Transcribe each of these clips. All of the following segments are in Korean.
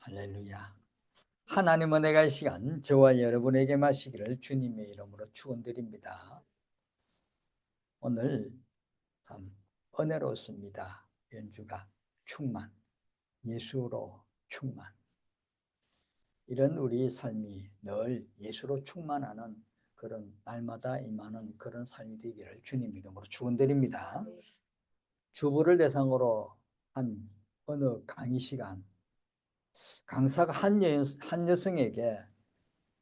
할렐루야. 하나님 은혜가 이 시간 저와 여러분에게 마시기를 주님의 이름으로 축원드립니다. 오늘 참 은혜롭습니다. 연주가 충만, 예수로 충만. 이런 우리 삶이 늘 예수로 충만하는 그런 날마다 임하는 그런 삶이 되기를 주님 이름으로 축원드립니다. 주부를 대상으로 한 어느 강의 시간, 강사가 한 여성에게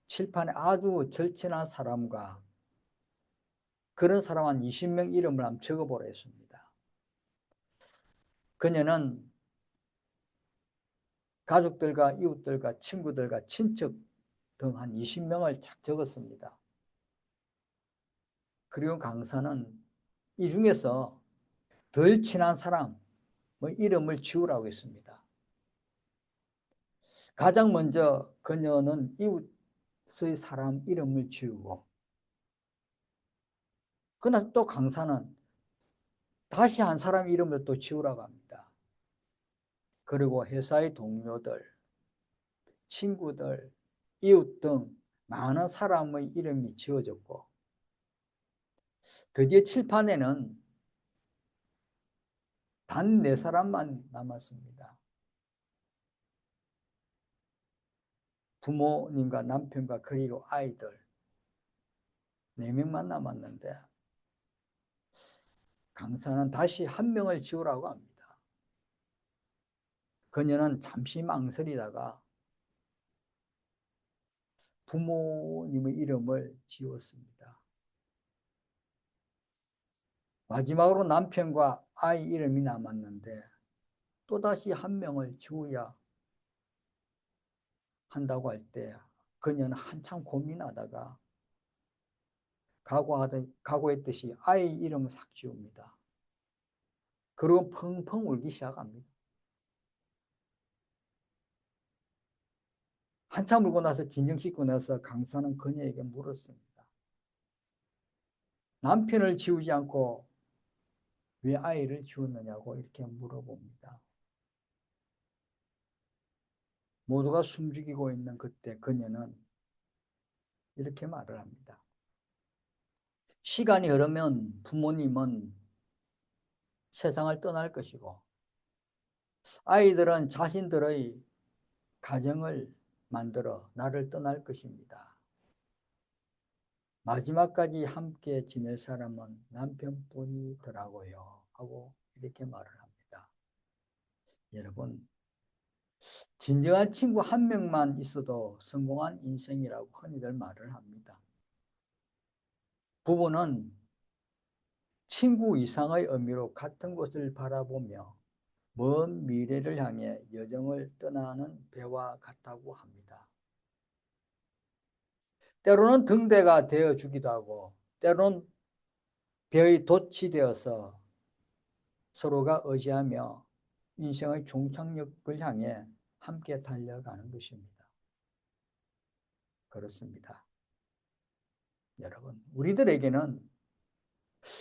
칠판에 아주 절친한 사람과 그런 사람 한 20명 이름을 한번 적어보라 했습니다. 그녀는 가족들과 이웃들과 친구들과 친척 등 한 20명을 쫙 적었습니다. 그리고 강사는 이 중에서 덜 친한 사람 이름을 지우라고 했습니다. 가장 먼저 그녀는 이웃의 사람 이름을 지우고, 그러나 또 강사는 다시 한 사람 이름을 또 지우라고 합니다. 그리고 회사의 동료들, 친구들, 이웃 등 많은 사람의 이름이 지어졌고, 드디어 칠판에는 단 4사람만 남았습니다. 부모님과 남편과 그리고 아이들 4명만 남았는데, 강사는 다시 한 명을 지우라고 합니다. 그녀는 잠시 망설이다가 부모님의 이름을 지웠습니다. 마지막으로 남편과 아이 이름이 남았는데 또다시 한 명을 지워야 한다고 할 때 그녀는 한참 고민하다가 각오했듯이 아이 이름을 싹 지웁니다. 그리고 펑펑 울기 시작합니다. 한참 울고 나서 진정 씻고 나서 강사는 그녀에게 물었습니다. 남편을 지우지 않고 왜 아이를 지웠느냐고 이렇게 물어봅니다. 모두가 숨죽이고 있는 그때 그녀는 이렇게 말을 합니다. 시간이 흐르면 부모님은 세상을 떠날 것이고 아이들은 자신들의 가정을 만들어 나를 떠날 것입니다. 마지막까지 함께 지낼 사람은 남편뿐이더라고요 하고 이렇게 말을 합니다. 여러분, 진정한 친구 한 명만 있어도 성공한 인생이라고 흔히들 말을 합니다. 부부는 친구 이상의 의미로 같은 곳을 바라보며 먼 미래를 향해 여정을 떠나는 배와 같다고 합니다. 때로는 등대가 되어주기도 하고 때로는 배의 돛이 되어서 서로가 의지하며 인생의 종착역을 향해 함께 달려가는 것입니다. 그렇습니다. 여러분, 우리들에게는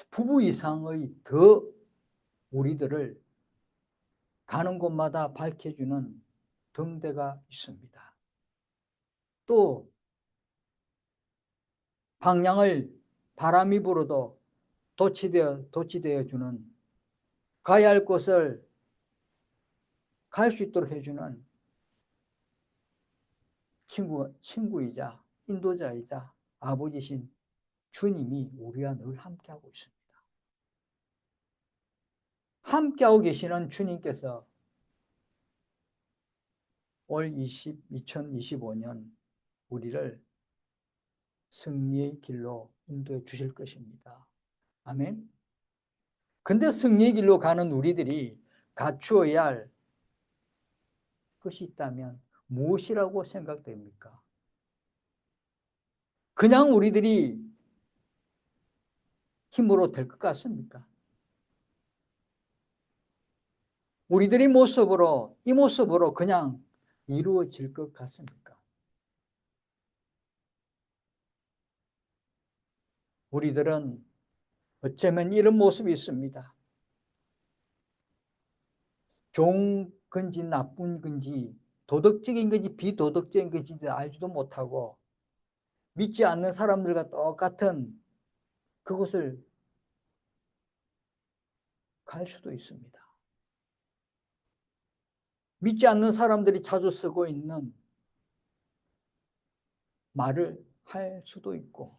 부부 이상의 더 우리들을 가는 곳마다 밝혀주는 등대가 있습니다. 또 방향을 바람이 불어도 도치되어 주는, 가야 할 곳을 갈 수 있도록 해주는 친구이자 인도자이자 아버지신 주님이 우리와 늘 함께하고 있습니다. 함께하고 계시는 주님께서 올 2025년 우리를 승리의 길로 인도해 주실 것입니다. 아멘. 근데 승리의 길로 가는 우리들이 갖추어야 할 것이 있다면 무엇이라고 생각됩니까? 그냥 우리들이 힘으로 될 것 같습니까? 우리들의 이 모습으로 그냥 이루어질 것 같습니까? 우리들은 어쩌면 이런 모습이 있습니다. 좋은 건지 나쁜 건지 도덕적인 건지 비도덕적인 건지 알지도 못하고 믿지 않는 사람들과 똑같은 그곳을 갈 수도 있습니다. 믿지 않는 사람들이 자주 쓰고 있는 말을 할 수도 있고,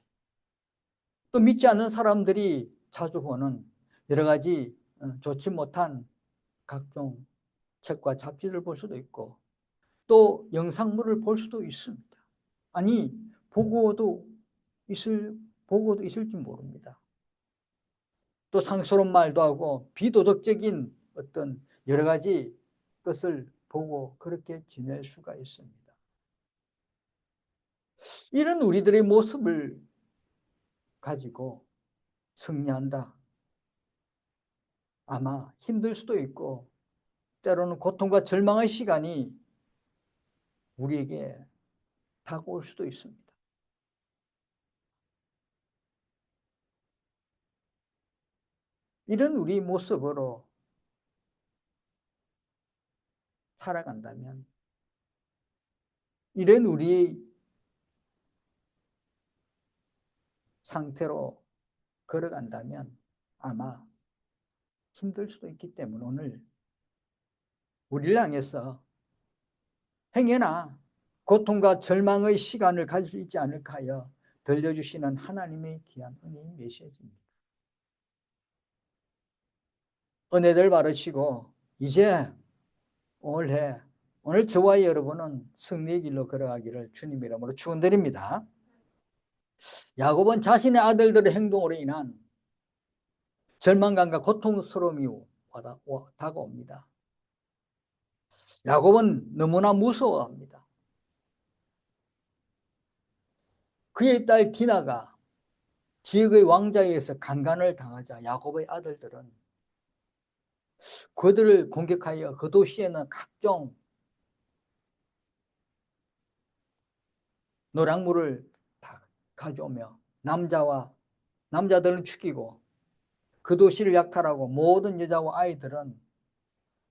또 믿지 않는 사람들이 자주 보는 여러 가지 좋지 못한 각종 책과 잡지를 볼 수도 있고, 또 영상물을 볼 수도 있습니다. 아니, 보고도 보고도 있을지 모릅니다. 또 상스러운 말도 하고 비도덕적인 어떤 여러 가지 것을 보고 그렇게 지낼 수가 있습니다. 이런 우리들의 모습을 가지고 승리한다. 아마 힘들 수도 있고 때로는 고통과 절망의 시간이 우리에게 다가올 수도 있습니다. 이런 우리 모습으로 살아간다면, 이런 우리의 상태로 걸어간다면 아마 힘들 수도 있기 때문에 오늘 우리를 향해서 행여나 고통과 절망의 시간을 가질 수 있지 않을까 하여 들려주시는 하나님의 귀한 은혜의 메시지입니다. 은혜를 바르시고 이제 올해 오늘 저와 여러분은 승리의 길로 걸어가기를 주님 이름으로 축원드립니다. 야곱은 자신의 아들들의 행동으로 인한 절망감과 고통스러움이 다가옵니다. 야곱은 너무나 무서워합니다. 그의 딸 디나가 지역의 왕자에 의해서 강간을 당하자 야곱의 아들들은 그들을 공격하여 그 도시에는 각종 노략물을 다 가져오며 남자들은 죽이고 그 도시를 약탈하고 모든 여자와 아이들은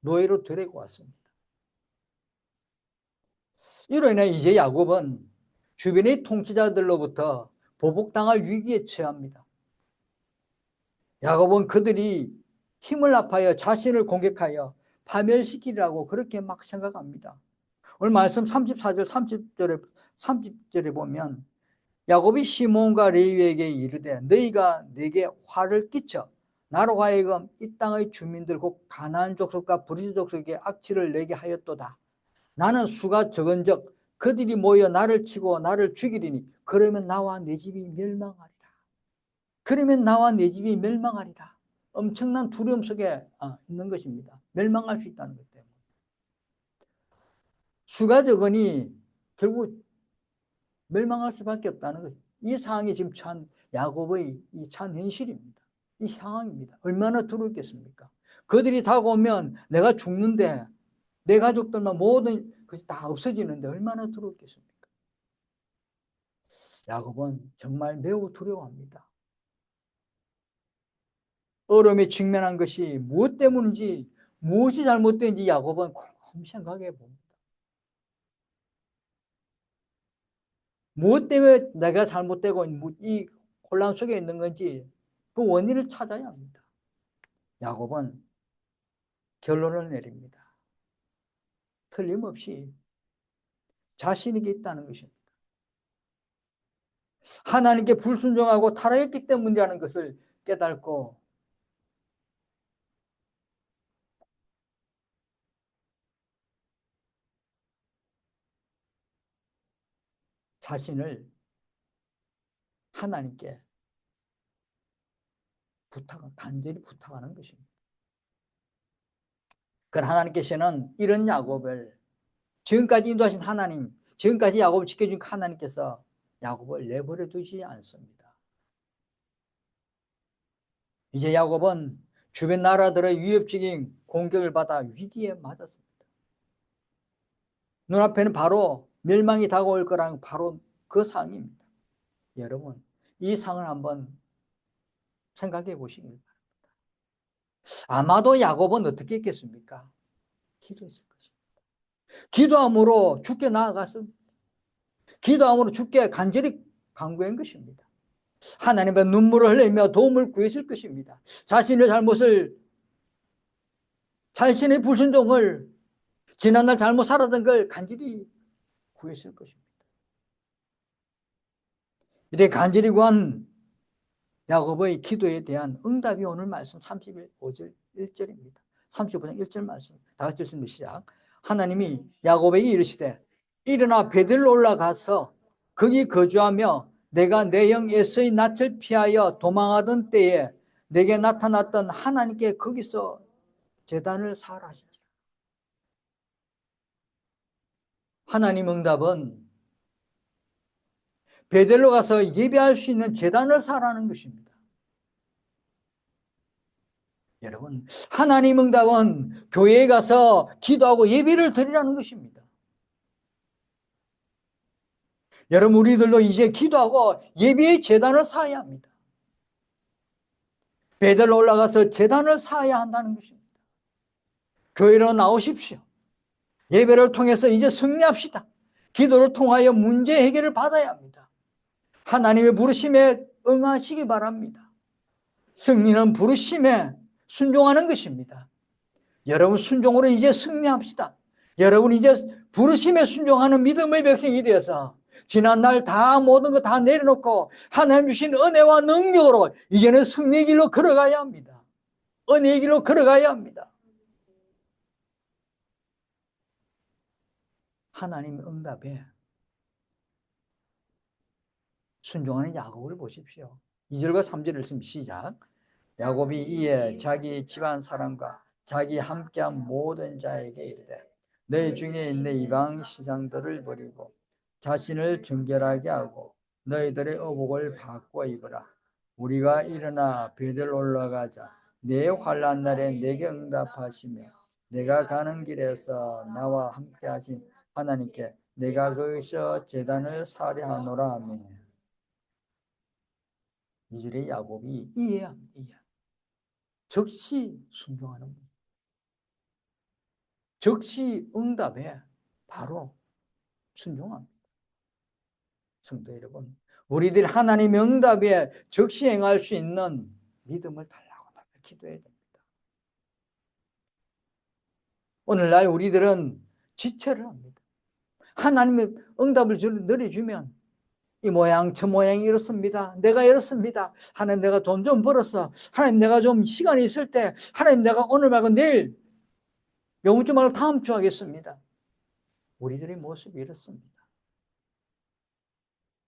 노예로 데리고 왔습니다. 이로 인해 이제 야곱은 주변의 통치자들로부터 보복당할 위기에 처합니다. 야곱은 그들이 힘을 합하여 자신을 공격하여 파멸시키리라고 그렇게 막 생각합니다. 오늘 말씀 34절 30절에 보면 야곱이 시몬과 레위에게 이르되 너희가 내게 화를 끼쳐 나로 하여금 이 땅의 주민들 곧 가나안 족속과 브리스 족속에게 악취를 내게 하였도다. 나는 수가 적은즉 그들이 모여 나를 치고 나를 죽이리니 그러면 나와 내 집이 멸망하리라. 그러면 나와 내 집이 멸망하리라. 엄청난 두려움 속에 있는 것입니다. 멸망할 수 있다는 것 때문에. 수가 적으니 결국 멸망할 수밖에 없다는 것입니다. 이 상황이 지금 처한 야곱의 이 처한 현실입니다. 이 상황입니다. 얼마나 두렵겠습니까? 그들이 다가오면 내가 죽는데 내 가족들만 모든 것이 다 없어지는데 얼마나 두렵겠습니까? 야곱은 정말 매우 두려워합니다. 어려움에 직면한 것이 무엇 때문인지 무엇이 잘못된지 야곱은 곰곰이 생각해 봅니다. 무엇 때문에 내가 잘못되고 이 혼란 속에 있는 건지 그 원인을 찾아야 합니다. 야곱은 결론을 내립니다. 틀림없이 자신에게 있다는 것입니다. 하나님께 불순종하고 타락했기 때문이라는 것을 깨닫고 자신을 하나님께 간절히 부탁하는 것입니다. 그러나 하나님께서는 이런 야곱을 지금까지 인도하신 하나님, 지금까지 야곱을 지켜준 하나님께서 야곱을 내버려 두지 않습니다. 이제 야곱은 주변 나라들의 위협적인 공격을 받아 위기에 맞았습니다. 눈앞에는 바로 멸망이 다가올 거라는 바로 그 상황입니다. 여러분, 이 상을 한번 생각해 보시길 바랍니다. 아마도 야곱은 어떻게 했겠습니까? 기도했을 것입니다. 기도함으로 주께 나아갔습니다. 기도함으로 주께 간절히 간구한 것입니다. 하나님의 눈물을 흘리며 도움을 구했을 것입니다. 자신의 잘못을, 자신의 불순종을, 지난날 잘못 살았던 걸 간절히 구했을 것입니다. 이렇게 간절히 구한 야곱의 기도에 대한 응답이 오늘 말씀 35절 1절입니다. 35장 1절 말씀 다 같이 읽습니다. 시작. 하나님이 야곱에게 이르시되 일어나 베들로 올라가서 거기 거주하며 내가 내 영 에서의 낯을 피하여 도망하던 때에 내게 나타났던 하나님께 거기서 제단을 쌓으라 하시니라. 하나님 응답은 베델로 가서 예배할 수 있는 제단을 쌓으라는 것입니다. 여러분, 하나님 응답은 교회에 가서 기도하고 예배를 드리라는 것입니다. 여러분, 우리들도 이제 기도하고 예배의 제단을 쌓아야 합니다. 베델로 올라가서 제단을 쌓아야 한다는 것입니다. 교회로 나오십시오. 예배를 통해서 이제 승리합시다. 기도를 통하여 문제 해결을 받아야 합니다. 하나님의 부르심에 응하시기 바랍니다. 승리는 부르심에 순종하는 것입니다. 여러분 순종으로 이제 승리합시다. 여러분 이제 부르심에 순종하는 믿음의 백성이 되어서 지난날 다 모든 거 다 내려놓고 하나님 주신 은혜와 능력으로 이제는 승리의 길로 걸어가야 합니다. 은혜의 길로 걸어가야 합니다. 하나님의 응답에 순종하는 야곱을 보십시오. 2절과 3절을 읽습니다. 시작. 야곱이 이에 자기 집안 사람과 자기 함께한 모든 자에게 이르되 너희 중에 있는 이방 신상들을 버리고 자신을 정결하게 하고 너희들의 의복을 바꿔 입으라. 우리가 일어나 베델 올라가자. 내 환난 날에 내게 응답하시며 내가 가는 길에서 나와 함께 하신 하나님께 내가 거기서 제단을 쌓으려 하노라 하며. 이절에 야곱이 이해합니다. 즉시 순종하는 분. 즉시 응답에 바로 순종합니다. 성도 여러분, 우리들 하나님의 응답에 즉시 행할 수 있는 믿음을 달라고 기도해야 됩니다. 오늘날 우리들은 지체를 합니다. 하나님의 응답을 내려주면 이 모양 저 모양이 이렇습니다. 내가 이렇습니다. 하나님 내가 돈 좀 벌었어. 하나님 내가 좀 시간이 있을 때 하나님 내가 오늘 말고 내일 요번 주 말고 다음 주 하겠습니다. 우리들의 모습이 이렇습니다.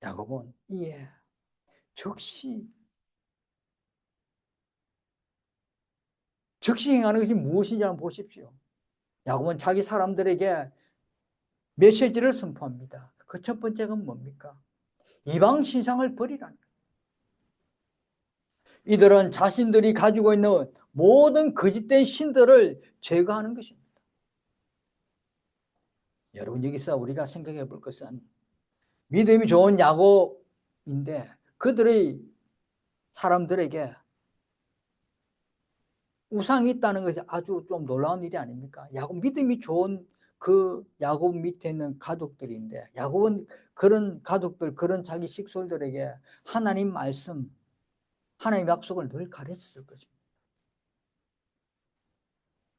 야곱은 이에 즉시 행하는 것이 무엇인지 한번 보십시오. 야곱은 자기 사람들에게 메시지를 선포합니다. 그 첫 번째가 뭡니까? 이방 신상을 버리라는 거예요. 이들은 자신들이 가지고 있는 모든 거짓된 신들을 제거하는 것입니다. 여러분 여기서 우리가 생각해 볼 것은 믿음이 좋은 야곱인데 그들의 사람들에게 우상이 있다는 것이 아주 좀 놀라운 일이 아닙니까? 야곱 믿음이 좋은 그 야곱 밑에 있는 가족들인데 야곱은 그런 가족들 그런 자기 식솔들에게 하나님 말씀 하나님 약속을 늘 가르쳤을 것입니다.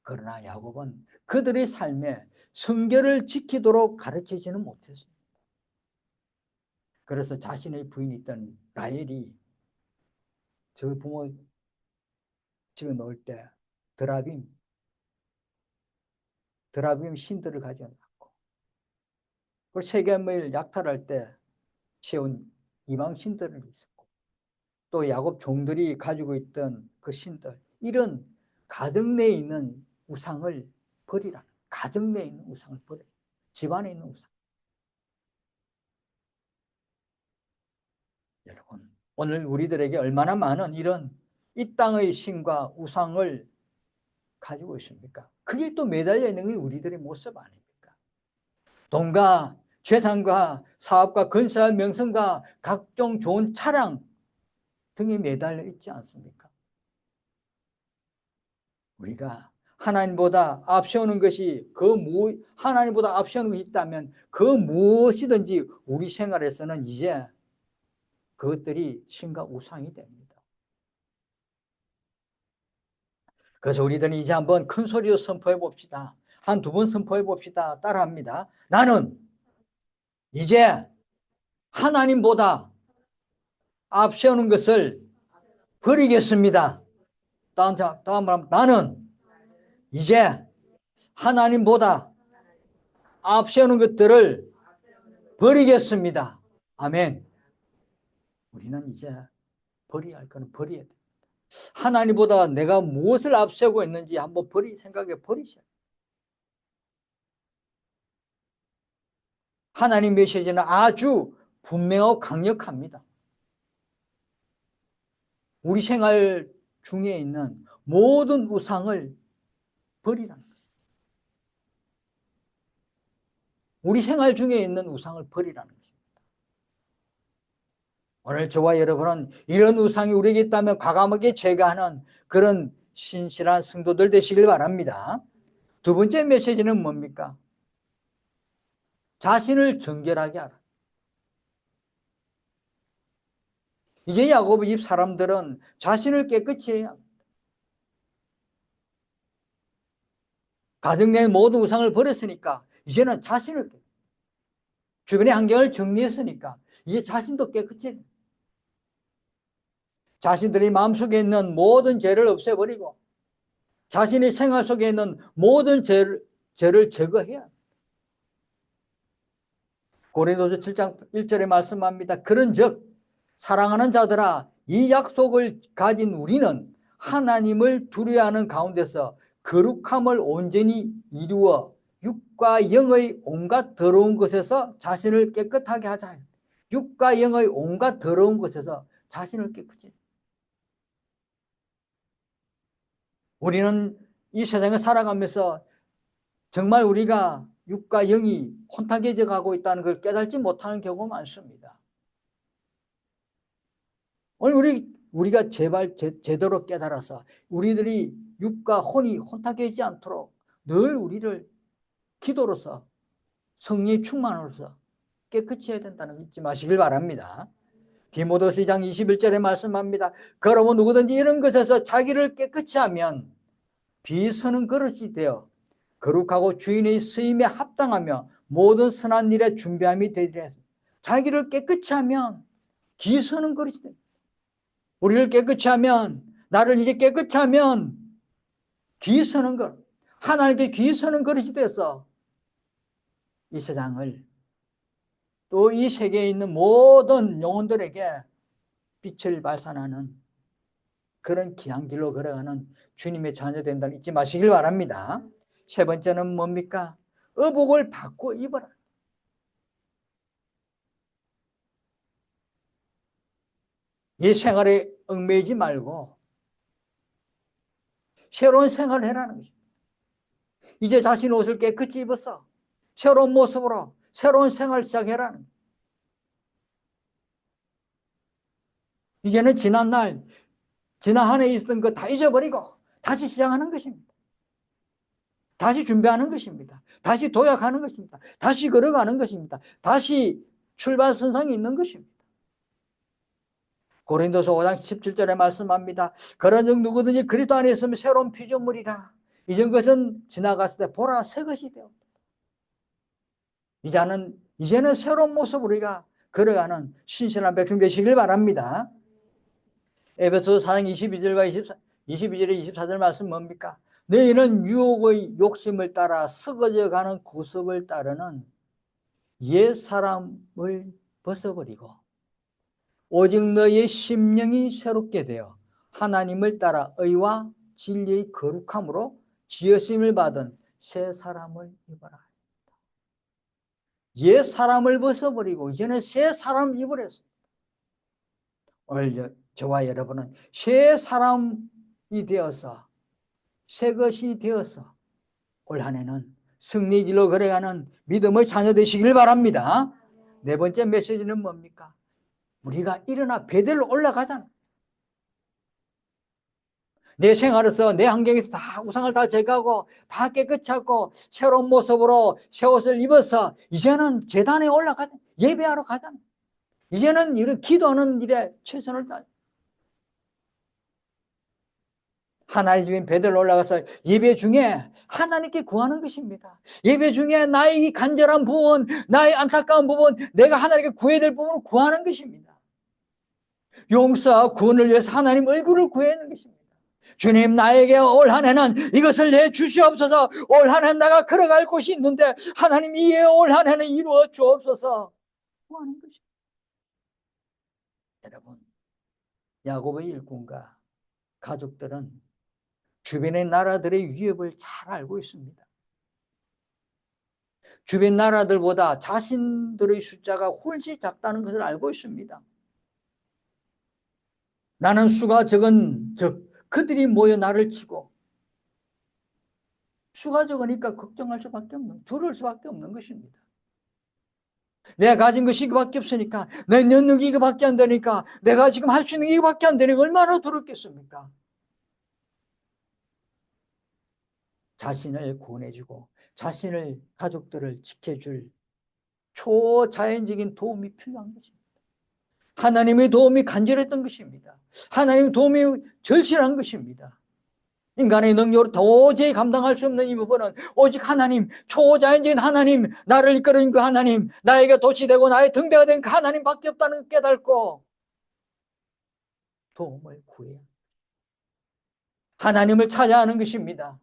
그러나 야곱은 그들의 삶에 성결을 지키도록 가르치지는 못했습니다. 그래서 자신의 부인이었던 라헬이 저희 부모 집에 놓을 때 드라빔 신들을 가져놨고 그리고 세겜을 약탈할 때 세운 이방 신들을 있었고 또 야곱 종들이 가지고 있던 그 신들 이런 가정 내에 있는 우상을 버리라. 가정 내에 있는 우상을 버리라. 집안에 있는 우상. 여러분 오늘 우리들에게 얼마나 많은 이런 이 땅의 신과 우상을 가지고 있습니까? 그게 또 매달려 있는 게 우리들의 모습 아닙니까? 돈과 재산과 사업과 건설 명성과 각종 좋은 차량 등에 매달려 있지 않습니까? 우리가 하나님보다 앞세우는 것이 하나님보다 앞세우는 것이 있다면 그 무엇이든지 우리 생활에서는 이제 그것들이 신과 우상이 됩니다. 그래서 우리들은 이제 한번 큰 소리로 선포해 봅시다. 한 두 번 선포해 봅시다. 따라합니다. 나는 이제 하나님보다 앞세우는 것을 버리겠습니다. 다음으로 하면 나는 이제 하나님보다 앞세우는 것들을 버리겠습니다. 아멘. 우리는 이제 버려야 할 거는 버려야 돼. 하나님보다 내가 무엇을 앞세우고 있는지 한번 생각해 버리셔야 돼. 하나님 메시지는 아주 분명하고 강력합니다. 우리 생활 중에 있는 모든 우상을 버리라는 거예요. 우리 생활 중에 있는 우상을 버리라는 것입니다. 오늘 저와 여러분은 이런 우상이 우리에게 있다면 과감하게 제거하는 그런 신실한 성도들 되시길 바랍니다. 두 번째 메시지는 뭡니까? 자신을 정결하게 하라. 이제 야고보 집 사람들은 자신을 깨끗이 해야 합니다. 가정 내 모든 우상을 버렸으니까 이제는 자신을, 주변의 환경을 정리했으니까 이제 자신도 깨끗이 해야 합니다. 자신들이 마음속에 있는 모든 죄를 없애버리고 자신의 생활 속에 있는 모든 죄를 제거해야 합니다. 고린도서 7장 1절에 말씀합니다. 그런즉 사랑하는 자들아, 이 약속을 가진 우리는 하나님을 두려워하는 가운데서 거룩함을 온전히 이루어 육과 영의 온갖 더러운 것에서 자신을 깨끗하게 하자. 육과 영의 온갖 더러운 것에서 자신을 깨끗이. 우리는 이 세상에 살아가면서 정말 우리가 육과 영이 혼탁해져 가고 있다는 걸 깨닫지 못하는 경우가 많습니다. 오늘 우리가 제발 제대로 깨달아서 우리들이 육과 혼이 혼탁해지지 않도록 늘 우리를 기도로서 성령의 충만으로서 깨끗이 해야 된다는 거 잊지 마시길 바랍니다. 디모데후서 2장 21절에 말씀합니다. 그러므로 누구든지 이런 것에서 자기를 깨끗이 하면 비서는 그릇이 되어 거룩하고 주인의 쓰임에 합당하며 모든 선한 일에 준비함이 되리라. 자기를 깨끗이 하면 기서는 그릇이 됩니다. 우리를 깨끗이 하면, 나를 이제 깨끗이 하면 기서는 것, 하나님께 기서는 그릇이 돼서 이 세상을 또 이 세계에 있는 모든 영혼들에게 빛을 발산하는 그런 귀한 길로 걸어가는 주님의 자녀 된다는 잊지 마시길 바랍니다. 세 번째는 뭡니까? 의복을 바꿔 입어라. 이 생활에 얽매이지 말고 새로운 생활을 해라는 것입니다. 이제 자신 옷을 깨끗이 입어서 새로운 모습으로 새로운 생활을 시작해라는 거예요. 이제는 지난 한 해 있었던 거 다 잊어버리고 다시 시작하는 것입니다. 다시 준비하는 것입니다. 다시 도약하는 것입니다. 다시 걸어가는 것입니다. 다시 출발선상에 있는 것입니다. 고린도서 5장 17절에 말씀합니다. 그런즉 누구든지 그리스도 안에 있으면 새로운 피조물이라. 이전 것은 지나갔을 때 보라 새 것이 되었다. 이제는 새로운 모습으로 우리가 걸어가는 신실한 백성 되시길 바랍니다. 에베소서 4장 22절과 24절 말씀 뭡니까? 너희는 유혹의 욕심을 따라 썩어져 가는 구습을 따르는 옛 사람을 벗어버리고 오직 너희의 심령이 새롭게 되어 하나님을 따라 의와 진리의 거룩함으로 지으심을 받은 새 사람을 입어라. 옛 사람을 벗어버리고 이제는 새 사람을 입으라. 오늘 저와 여러분은 새 사람이 되어서 새 것이 되어서 올 한 해는 승리 길로 걸어가는 믿음의 자녀 되시길 바랍니다. 네 번째 메시지는 뭡니까? 우리가 일어나 베델로 올라가자. 내 생활에서 내 환경에서 다 우상을 다 제거하고 다 깨끗이 하고 새로운 모습으로 새 옷을 입어서 이제는 제단에 올라가자. 예배하러 가자. 이제는 이런 기도하는 일에 최선을 다해. 하나님 집인 베들로 올라가서 예배 중에 하나님께 구하는 것입니다. 예배 중에 나의 간절한 부분, 나의 안타까운 부분, 내가 하나님께 구해야 될 부분을 구하는 것입니다. 용서와 구원을 위해서 하나님 얼굴을 구해야 하는 것입니다. 주님, 나에게 올 한 해는 이것을 내 주시옵소서. 올 한 해 내가 걸어갈 곳이 있는데 하나님 이에 올 한 해는 이루어 주옵소서 구하는 것입니다. 여러분, 야곱의 일꾼과 가족들은 주변의 나라들의 위협을 잘 알고 있습니다. 주변 나라들보다 자신들의 숫자가 훨씬 작다는 것을 알고 있습니다. 나는 수가 적은 그들이 모여 나를 치고, 수가 적으니까 걱정할 수밖에 없는, 두려울 수밖에 없는 것입니다. 내가 가진 것이 이거밖에 없으니까, 내 능력이 이거밖에 안 되니까, 내가 지금 할 수 있는 게 이거밖에 안 되니까 얼마나 두렵겠습니까? 자신을 구원해주고 자신을 가족들을 지켜줄 초자연적인 도움이 필요한 것입니다. 하나님의 도움이 간절했던 것입니다. 하나님의 도움이 절실한 것입니다. 인간의 능력으로 도저히 감당할 수 없는 이 부분은 오직 하나님, 초자연적인 하나님, 나를 이끄는 그 하나님, 나에게 도시 되고 나의 등대가 된 그 하나님밖에 없다는 걸 깨닫고 도움을 구해야 합니다. 하나님을 찾아야 하는 것입니다.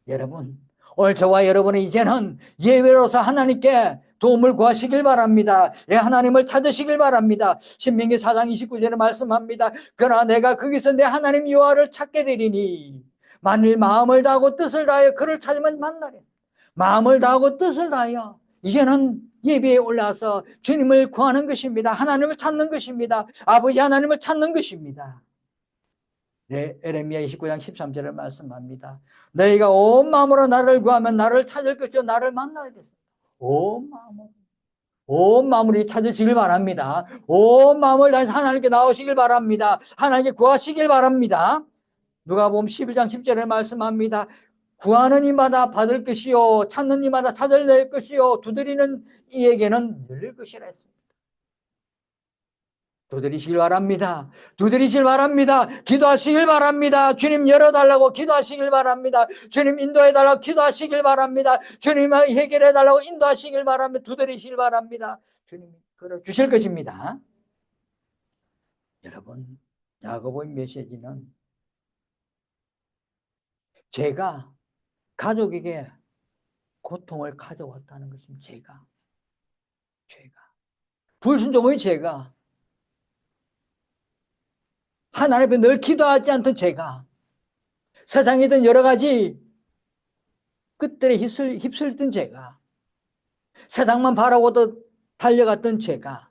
여러분, 오늘 저와 여러분은 이제는 예외로서 하나님께 도움을 구하시길 바랍니다. 예, 하나님을 찾으시길 바랍니다. 신명기 4장 29절에 말씀합니다. 그러나 내가 거기서 내 하나님 여호와를 찾게 되리니 만일 마음을 다하고 뜻을 다하여 그를 찾으면 만나리. 마음을 다하고 뜻을 다하여 이제는 예배에 올라와서 주님을 구하는 것입니다. 하나님을 찾는 것입니다. 아버지 하나님을 찾는 것입니다. 네, 에레미야 29장 13절을 말씀합니다. 너희가 온 마음으로 나를 구하면 나를 찾을 것이요 나를 만나겠습니다. 온 마음으로, 온 마음으로 찾으시길 바랍니다. 온 마음을 다해서 하나님께 나오시길 바랍니다. 하나님께 구하시길 바랍니다. 누가복음 11장 10절에 말씀합니다. 구하는 이마다 받을 것이요 찾는 이마다 찾을 것이요 두드리는 이에게는 열릴 것이라 했습니다. 두드리시길 바랍니다. 두드리시길 바랍니다. 기도하시길 바랍니다. 주님 열어달라고 기도하시길 바랍니다. 주님 인도해달라고 기도하시길 바랍니다. 주님 해결해달라고 인도하시길 바랍니다. 두드리시길 바랍니다. 주님이 걸어주실 것입니다. 여러분, 야고보의 메시지는 제가 가족에게 고통을 가져왔다는 것입니다. 제가 불순종의 제가 하나님 앞에 늘 기도하지 않던 제가 세상에 있던 여러 가지 끝들에 휩쓸리던 제가 세상만 바라보고 달려갔던 제가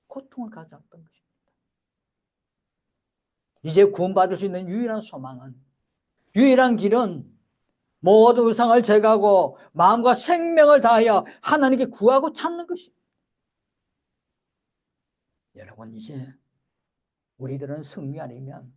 고통을 가져왔던 것입니다. 이제 구원받을 수 있는 유일한 소망은, 유일한 길은 모든 우상을 제거하고 마음과 생명을 다하여 하나님께 구하고 찾는 것입니다. 여러분, 이제 우리들은 승리하려면,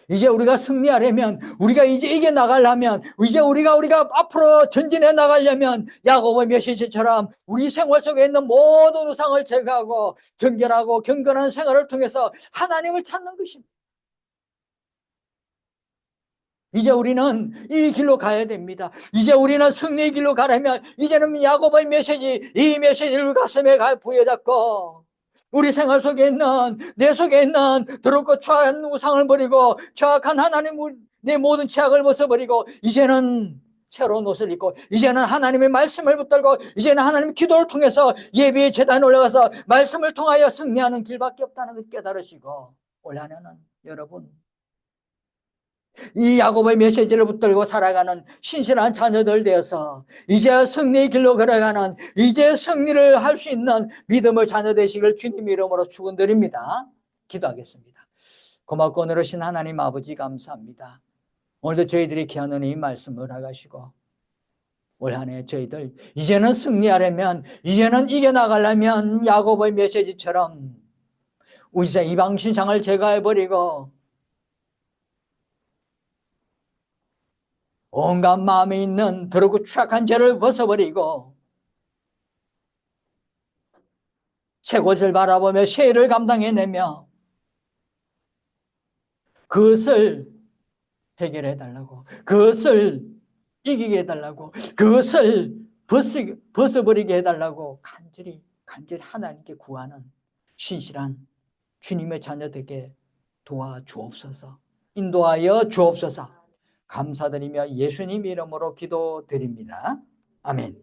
이제 우리가 승리하려면, 우리가 이제 이겨나가려면, 이제 우리가 앞으로 전진해 나가려면 야고보 메시지처럼 우리 생활 속에 있는 모든 우상을 제거하고 정결하고 경건한 생활을 통해서 하나님을 찾는 것입니다. 이제 우리는 이 길로 가야 됩니다. 이제 우리는 승리의 길로 가려면 이제는 야고보의 메시지, 이 메시지를 가슴에 부여잡고 우리 생활 속에 있는, 내 속에 있는 더럽고 추악한 우상을 버리고 추악한 하나님, 내 모든 죄악을 벗어버리고 이제는 새로운 옷을 입고 이제는 하나님의 말씀을 붙들고 이제는 하나님의 기도를 통해서 예배의 제단에 올라가서 말씀을 통하여 승리하는 길밖에 없다는 것을 깨달으시고 올 한 해는 여러분 이 야고보의 메시지를 붙들고 살아가는 신실한 자녀들 되어서 이제 승리의 길로 걸어가는, 이제 승리를 할 수 있는 믿음의 자녀 되시길 주님 이름으로 축원드립니다. 기도하겠습니다. 고맙고 은혜로우신 하나님 아버지 감사합니다. 오늘도 저희들이 귀한 은혜의 말씀을 허락하시고 올 한 해 저희들 이제는 승리하려면, 이제는 이겨나가려면 야고보의 메시지처럼 우리 이방 신상을 제거해버리고 온갖 마음에 있는 더럽고 추악한 죄를 벗어버리고 새 곳을 바라보며 세일을 감당해내며 그것을 해결해 달라고, 그것을 이기게 해달라고, 그것을 벗어버리게 해달라고 간절히 하나님께 구하는 신실한 주님의 자녀되게 도와주옵소서, 인도하여 주옵소서. 감사드리며 예수님 이름으로 기도드립니다. 아멘.